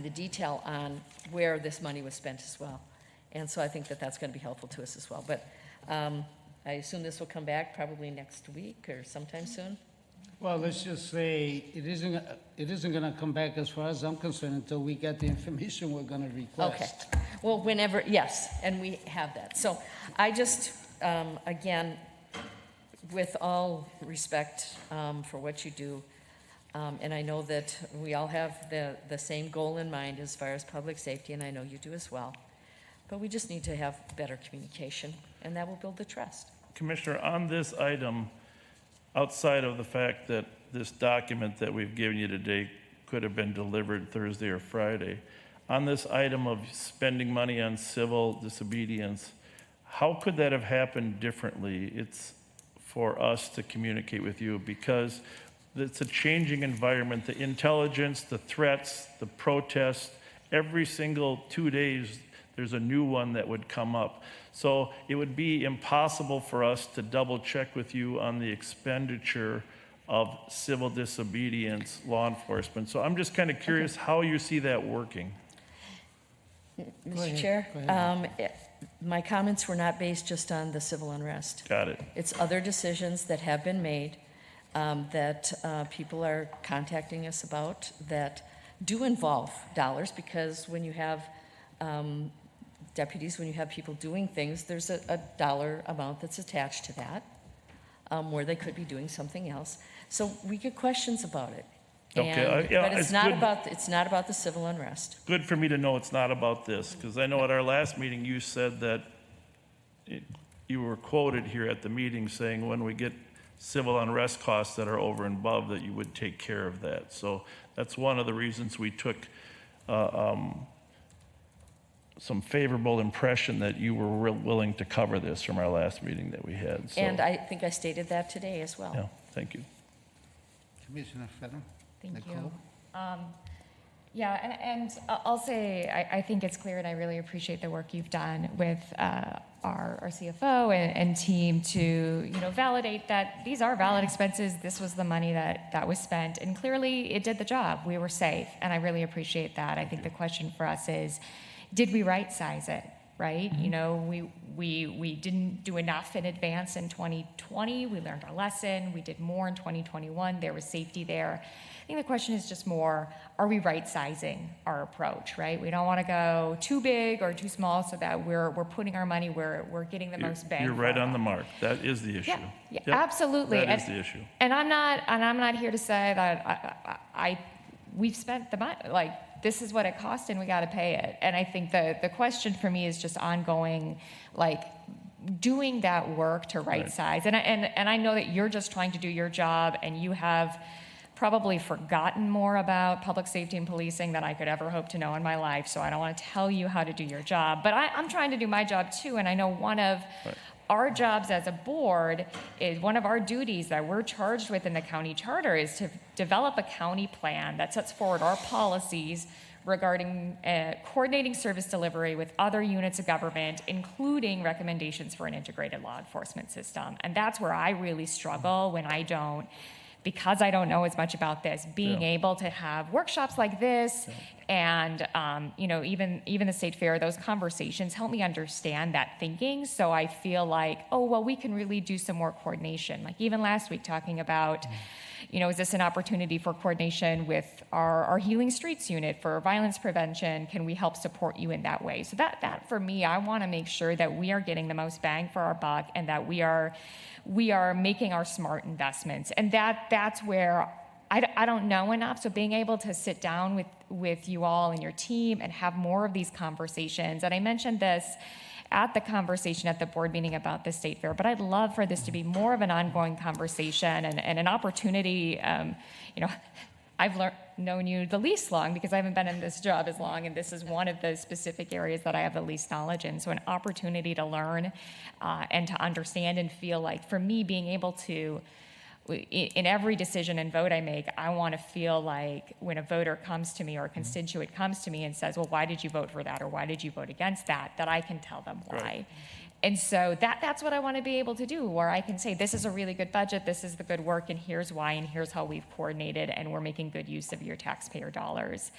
detail on where this money was spent as well. And so I think that that's going to be helpful to us as well. But I assume this will come back probably next week or sometime soon. Well, let's just say it isn't going to come back, as far as I'm concerned, until we get the information we're going to request. Okay. Well, whenever, yes, and we have that. So I just, again, with all respect for what you do, and I know that we all have the same goal in mind as far as public safety, and I know you do as well. But we just need to have better communication, and that will build the trust. Commissioner, on this item, outside of the fact that this document that we've given you today could have been delivered Thursday or Friday, on this item of spending money on civil disobedience, how could that have happened differently? It's for us to communicate with you, because it's a changing environment. The intelligence, the threats, the protests, every single 2 days, there's a new one that would come up. So it would be impossible for us to double check with you on the expenditure of civil disobedience law enforcement. So I'm just kind of curious how you see that working. Mr. Chair, my comments were not based just on the civil unrest. Got it. It's other decisions that have been made that people are contacting us about that do involve dollars, because when you have deputies, when you have people doing things, there's a dollar amount that's attached to that, where they could be doing something else. So we get questions about it. Okay, But it's good. it's not about the civil unrest. Good for me to know it's not about this, because I know at our last meeting you said that you were quoted here at the meeting saying when we get civil unrest costs that are over and above, that you would take care of that. So that's one of the reasons we took some favorable impression that you were willing to cover this from our last meeting that we had. So, And I think I stated that today as well. yeah, thank you. Commissioner Fennell? Thank Nicole? you. Yeah, and I'll say, I think it's clear, and I really appreciate the work you've done with our CFO and team to, validate that these are valid expenses. This was the money that was spent, and clearly it did the job. We were safe, and I really appreciate that. I think the question for us is, did we right-size it? right? You know, we didn't do enough in advance in 2020. We learned our lesson. We did more in 2021. There was safety there. I think the question is just more, are we right-sizing our approach, right? We don't want to go too big or too small so that we're putting our money where we're getting the most bang. You're for right our on the buck. mark. That is the issue. Yeah, Yep. absolutely. That is the issue. And I'm not here to say that we've spent the money, like, this is what it cost and we got to pay it. And I think the question for me is just ongoing, like, doing that work to right size. And I know that you're just trying to do your job, and you have probably forgotten more about public safety and policing than I could ever hope to know in my life. So I don't want to tell you how to do your job, but I'm trying to do my job too. And I know one of our jobs as a board is, one of our duties that we're charged with in the county charter is to develop a county plan that sets forward our policies regarding coordinating service delivery with other units of government, including recommendations for an integrated law enforcement system. And that's where I really struggle when because I don't know as much about this, being able to have workshops like this and, you know, even the state fair, those conversations help me understand that thinking. So I feel like, oh, well, we can really do some more coordination. Like even last week talking about, you know, is this an opportunity for coordination with our Healing Streets unit for violence prevention? Can we help support you in that way? So that for me, I want to make sure that we are getting the most bang for our buck and that we are making our smart investments. And that's where I don't know enough. So being able to sit down with you all and your team and have more of these conversations. And I mentioned this at the conversation at the board meeting about the state fair, but I'd love for this to be more of an ongoing conversation and an opportunity. You know, I've known you the least long because I haven't been in this job as long, and this is one of the specific areas that I have the least knowledge in. So an opportunity to learn and to understand and feel like, for me, being able to, in every decision and vote I make, I want to feel like when a voter comes to me or a constituent comes to me and says, well, why did you vote for that or why did you vote against that I can tell them why. Right. And so that's what I want to be able to do, where I can say, this is a really good budget, this is the good work, and here's why, and here's how we've coordinated, and we're making good use of your taxpayer dollars.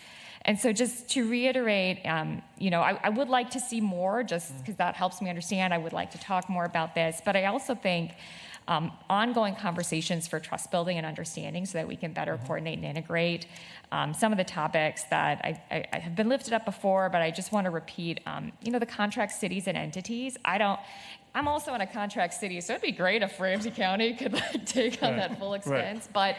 And so just to reiterate, you know, I would like to see more, just because that helps me understand. I would like to talk more about this, but I also think ongoing conversations for trust building and understanding so that we can better coordinate and integrate some of the topics that I have been lifted up before, but I just want to repeat, you know, the contract cities and entities. I'm also in a contract city, so it'd be great if Ramsey County could take on that full expense, but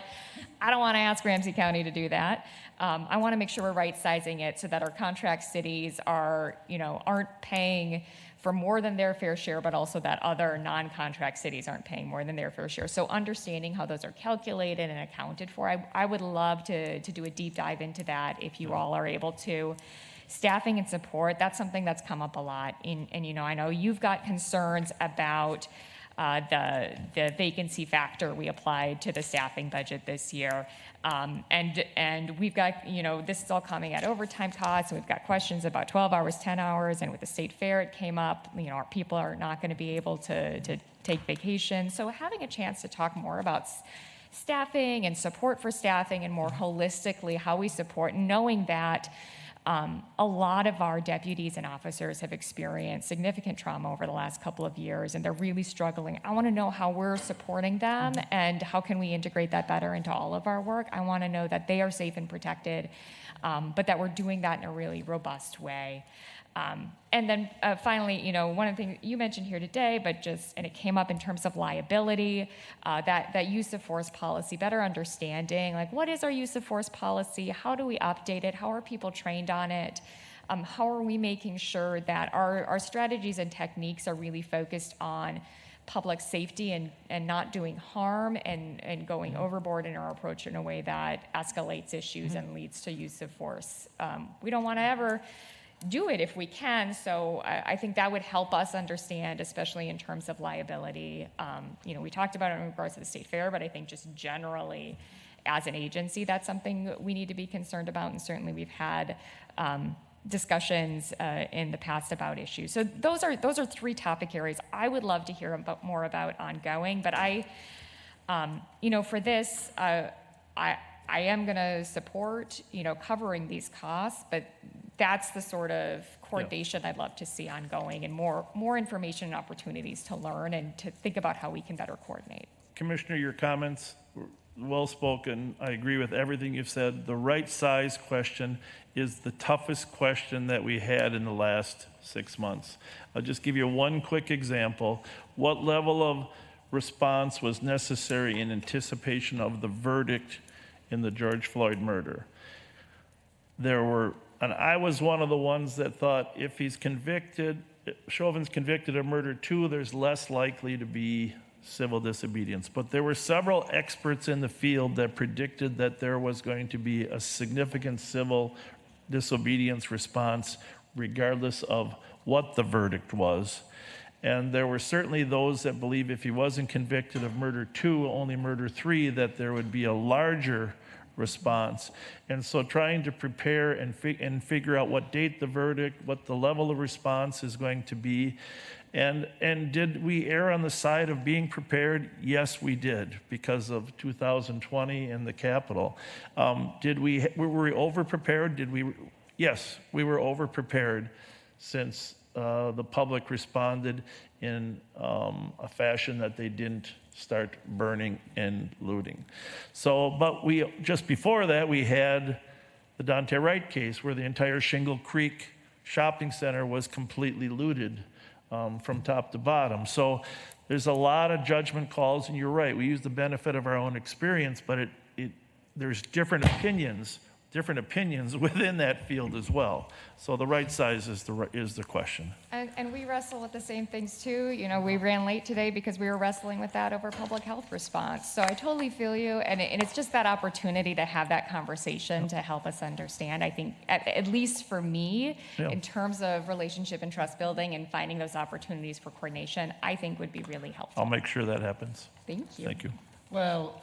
I don't want to ask Ramsey County to do that. I want to make sure we're right-sizing it so that our contract cities aren't paying for more than their fair share, but also that other non-contract cities aren't paying more than their fair share. So understanding how those are calculated and accounted for, I would love to do a deep dive into that if you all are able to. Staffing and support, that's something that's come up a lot. And you know, I know you've got concerns about the vacancy factor we applied to the staffing budget this year. And we've got, you know, this is all coming at overtime costs, and we've got questions about 12 hours, 10 hours, and with the state fair it came up, you know, our people are not going to be able to take vacation. So having a chance to talk more about staffing and support for staffing and more holistically how we support, knowing that a lot of our deputies and officers have experienced significant trauma over the last couple of years, and they're really struggling. I want to know how we're supporting them and how can we integrate that better into all of our work. I want to know that they are safe and protected, but that we're doing that in a really robust way. And then finally, you know, one of the things you mentioned here today, and it came up in terms of liability, that use of force policy, better understanding, like what is our use of force policy? How do we update it? How are people trained on it? How are we making sure that our strategies and techniques are really focused on public safety and not doing harm and going overboard in our approach in a way that escalates issues and leads to use of force? We don't want to ever do it if we can, so I think that would help us understand, especially in terms of liability. You know, we talked about it in regards to the state fair, but I think just generally as an agency, that's something we need to be concerned about, and certainly we've had discussions in the past about issues. So those are three topic areas I would love to hear more about ongoing, but you know, for this, I am going to support, you know, covering these costs, but that's the sort of coordination I'd love to see ongoing, and more information and opportunities to learn and to think about how we can better coordinate. Commissioner, your comments were well spoken. I agree with everything you've said. The right size question is the toughest question that we had in the last 6 months. I'll just give you one quick example. What level of response was necessary in anticipation of the verdict in the George Floyd murder? And I was one of the ones that thought if he's convicted, Chauvin's convicted of murder too, there's less likely to be civil disobedience. But there were several experts in the field that predicted that there was going to be a significant civil disobedience response regardless of what the verdict was. And there were certainly those that believe if he wasn't convicted of murder 2, only murder 3, that there would be a larger response. And so trying to prepare and figure out what date the verdict, what the level of response is going to be. And did we err on the side of being prepared? Yes, we did, because of 2020 and the Capitol. Were we over-prepared? Yes, we were over-prepared, since the public responded in a fashion that they didn't start burning and looting. So, but just before that, we had the Dante Wright case, where the entire Shingle Creek shopping center was completely looted from top to bottom. So there's a lot of judgment calls, and you're right, we use the benefit of our own experience, but there's different opinions within that field as well. So the right size is the question. And we wrestle with the same things too. You know, we ran late today because we were wrestling with that over public health response. So I totally feel you, and it's just that opportunity to have that conversation to help us understand. I think, at least for me, in terms of relationship and trust building and finding those opportunities for coordination, I think would be really helpful. I'll make sure that happens. Thank you. Thank you. Well,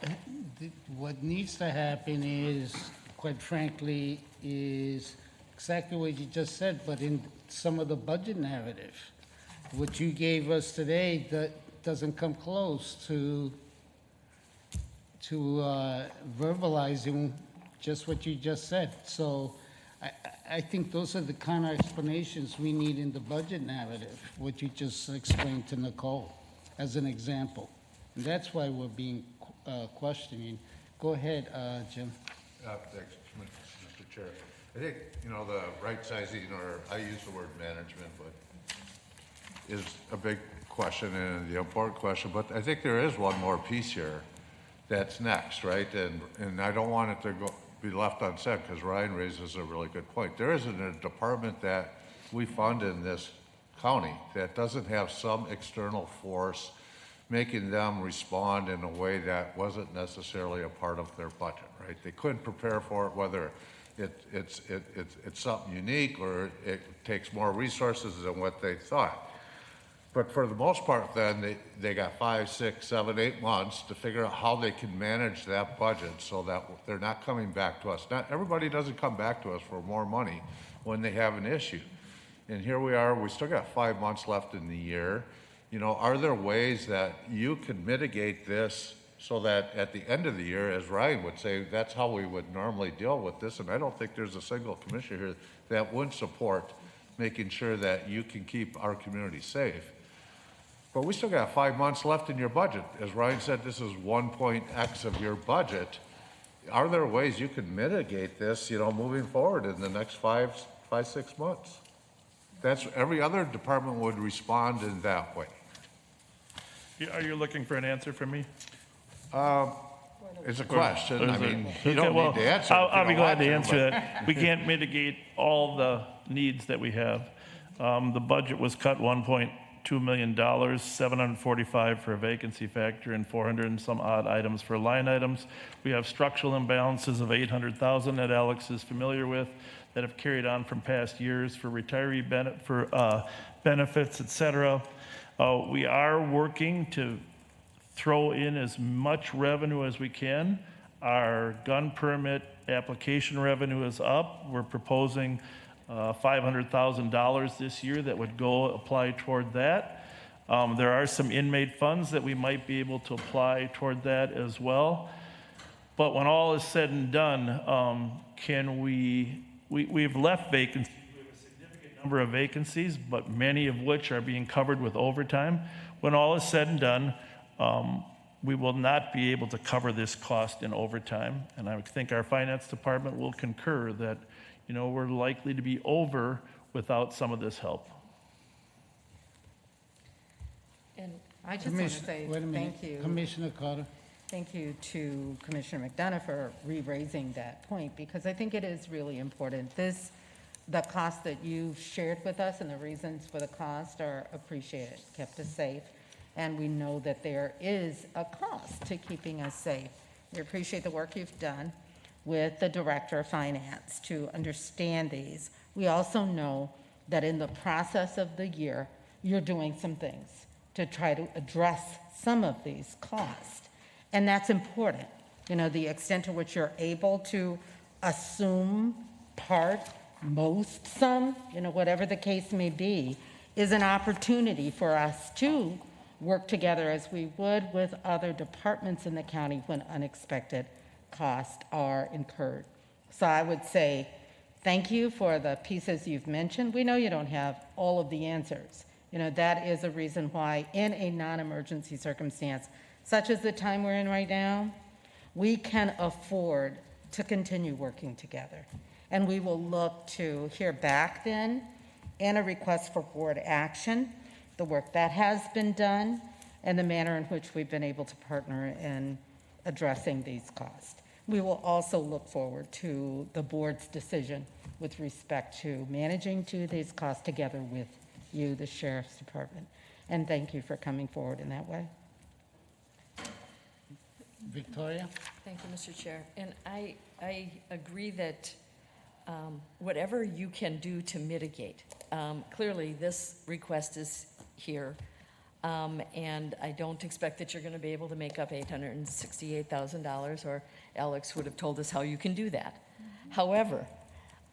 what needs to happen is, quite frankly, is exactly what you just said, but in some of the budget narrative. What you gave us today, that doesn't come close to verbalizing just what you just said. So I think those are the kind of explanations we need in the budget narrative, what you just explained to Nicole, as an example. And that's why we're being questioning. Go ahead, Jim. Thanks, Mr. Chair. I think, the right sizing, or I use the word management, but is a big question and the important question. But I think there is one more piece here that's next, right? And I don't want it to be left unsaid, because Ryan raises a really good point. There isn't a department that we fund in this county that doesn't have some external force making them respond in a way that wasn't necessarily a part of their budget, right? They couldn't prepare for it, whether it's something unique or it takes more resources than what they thought. But for the most part, then they got 5, 6, 7, 8 months to figure out how they can manage that budget so that they're not coming back to us. Not everybody doesn't come back to us for more money when they have an issue. And here we are, we still got 5 months left in the year. Are there ways that you can mitigate this so that at the end of the year, as Ryan would say, that's how we would normally deal with this? And I don't think there's a single commissioner here that wouldn't support making sure that you can keep our community safe. But we still got 5 months left in your budget. As Ryan said, this is 1.x of your budget. Are there ways you can mitigate this, moving forward in the next 5, 6 months? That's every other department would respond in that way. Are you looking for an answer from me? It's a question. I mean, you Okay, don't well, need to answer. I'll be glad to answer that. We can't mitigate all the needs that we have. The budget was cut $1.2 million, 745 for a vacancy factor, and 400 and some odd items for line items. We have structural imbalances of 800,000 that Alex is familiar with, that have carried on from past years for retiree benefits, et cetera. We are working to throw in as much revenue as we can. Our gun permit application revenue is up. We're proposing $500,000 this year that would go apply toward that. There are some inmate funds that we might be able to apply toward that as well. But when all is said and done, we've left vacancies number of vacancies, but many of which are being covered with overtime. When all is said and done, we will not be able to cover this cost in overtime. And I think our finance department will concur that, we're likely to be over without some of this help. And I just want to say Wait a minute. thank you. Commissioner Carter. Thank you to Commissioner McDonough for re-raising that point, because I think it is really important. The cost that you shared with us and the reasons for the cost are appreciated, kept us safe, and we know that there is a cost to keeping us safe. We appreciate the work you've done with the Director of Finance to understand these. We also know that in the process of the year, you're doing some things to try to address some of these costs. And that's important, the extent to which you're able to assume part, most, some, whatever the case may be, is an opportunity for us to work together as we would with other departments in the county when unexpected costs are incurred. So I would say thank you for the pieces you've mentioned. We know you don't have all of the answers. That is a reason why in a non-emergency circumstance, such as the time we're in right now, we can afford to continue working together. And we will look to hear back then in a request for board action, the work that has been done, and the manner in which we've been able to partner in addressing these costs. We will also look forward to the board's decision with respect to managing to these costs together with you, the Sheriff's Department. And thank you for coming forward in that way. Victoria? thank you, Mr. Chair. And I agree that whatever you can do to mitigate, clearly this request is here, and I don't expect that you're going to be able to make up $868,000, or Alex would have told us how you can do that. However,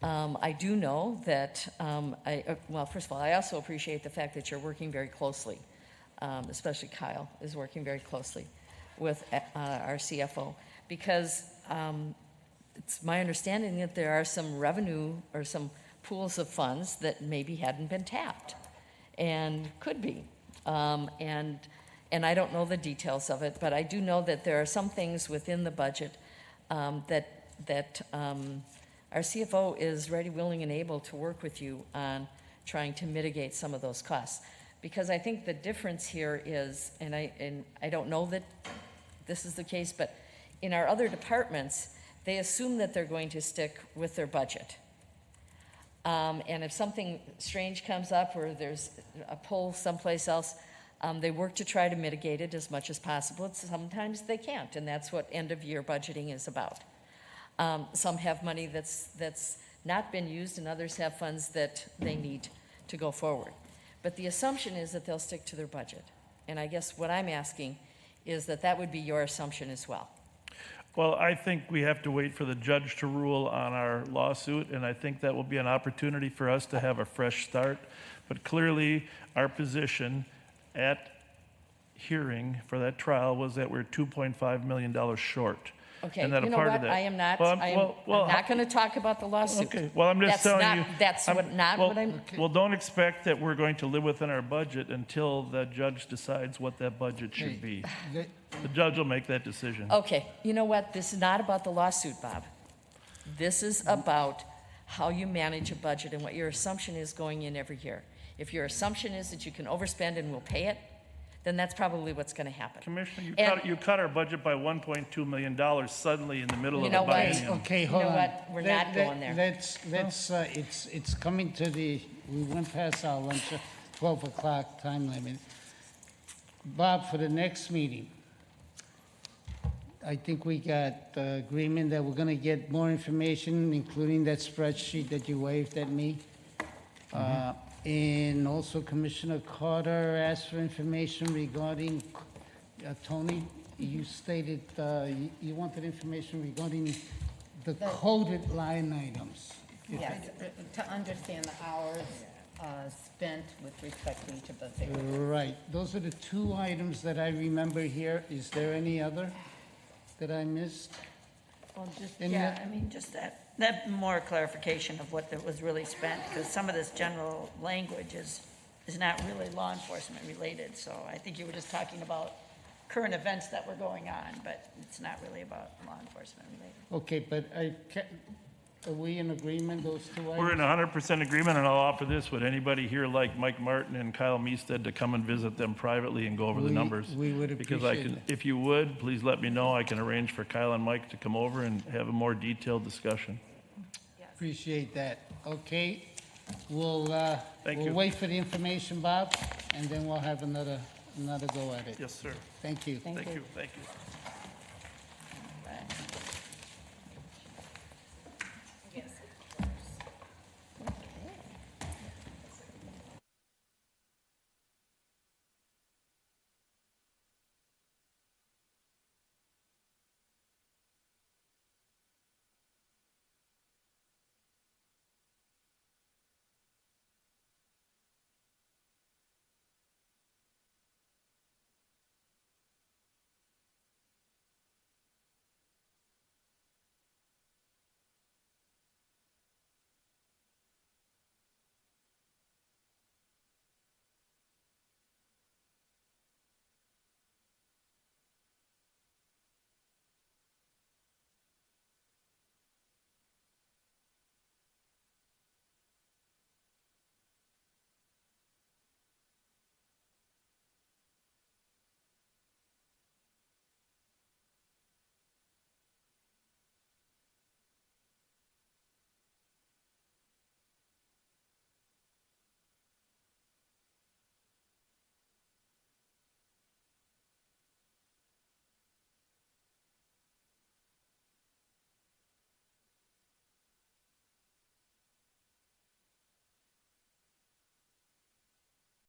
I do know that, well, first of all, I also appreciate the fact that you're working very closely, especially Kyle is working very closely with our CFO, because it's my understanding that there are some revenue or some pools of funds that maybe hadn't been tapped and could be. And I don't know the details of it, but I do know that there are some things within the budget that our CFO is ready, willing, and able to work with you on trying to mitigate some of those costs. Because I think the difference here is, and I don't know that this is the case, but in our other departments, they assume that they're going to stick with their budget. And if something strange comes up or there's a pull someplace else, they work to try to mitigate it as much as possible. Sometimes they can't, and that's what end-of-year budgeting is about. Some have money that's not been used, and others have funds that they need to go forward. But the assumption is that they'll stick to their budget. And I guess what I'm asking is that would be your assumption as well. Well, I think we have to wait for the judge to rule on our lawsuit, and I think that will be an opportunity for us to have a fresh start. But clearly, our position at hearing for that trial was that we're $2.5 million short. Okay, And that you a know part what? of that. I am not, Well, I'm not going to talk about the lawsuit. Okay, well, I'm just telling you. That's I'm- not well, what I'm, Well, don't expect that we're going to live within our budget until the judge decides what that budget should be. The judge will make that decision. okay, you know what? This is not about the lawsuit, Bob. This is about how you manage a budget and what your assumption is going in every year. If your assumption is that you can overspend and we'll pay it, then that's probably what's going to happen. Commissioner, And- you cut our budget by $1.2 million suddenly in the middle You of know a what? biennium. Okay, You hold know on. what? We're not going there. Let's, it's coming to we went past our lunch, 12 o'clock time limit. Bob, for the next meeting, I think we got the agreement that we're gonna get more information, including that spreadsheet that you waved at me. And also Commissioner Carter asked for information regarding, Tony, you stated, you wanted information regarding the coded line items. Yes, to understand the hours spent with respect to each of those areas. Right, those are the two items that I remember here. Is there any other that I missed? Well, just, And yeah, the- I mean, just that more clarification of what was really spent, because some of this general language is not really law enforcement related, so I think you were just talking about current events that were going on, but it's not really about law enforcement related. Okay, but are we in agreement, those two items? We're in 100% agreement, and I'll offer this. Would anybody here like Mike Martin and Kyle Meestead to come and visit them privately and go over the numbers? We would Because I appreciate can, it. if you would, please let me know. I can arrange for Kyle and Mike to come over and have a more detailed discussion. Appreciate that. Okay, we'll, Thank we'll you. wait for the information, Bob, and then we'll have another go at it. Yes, sir. Thank you. Thank you, thank you.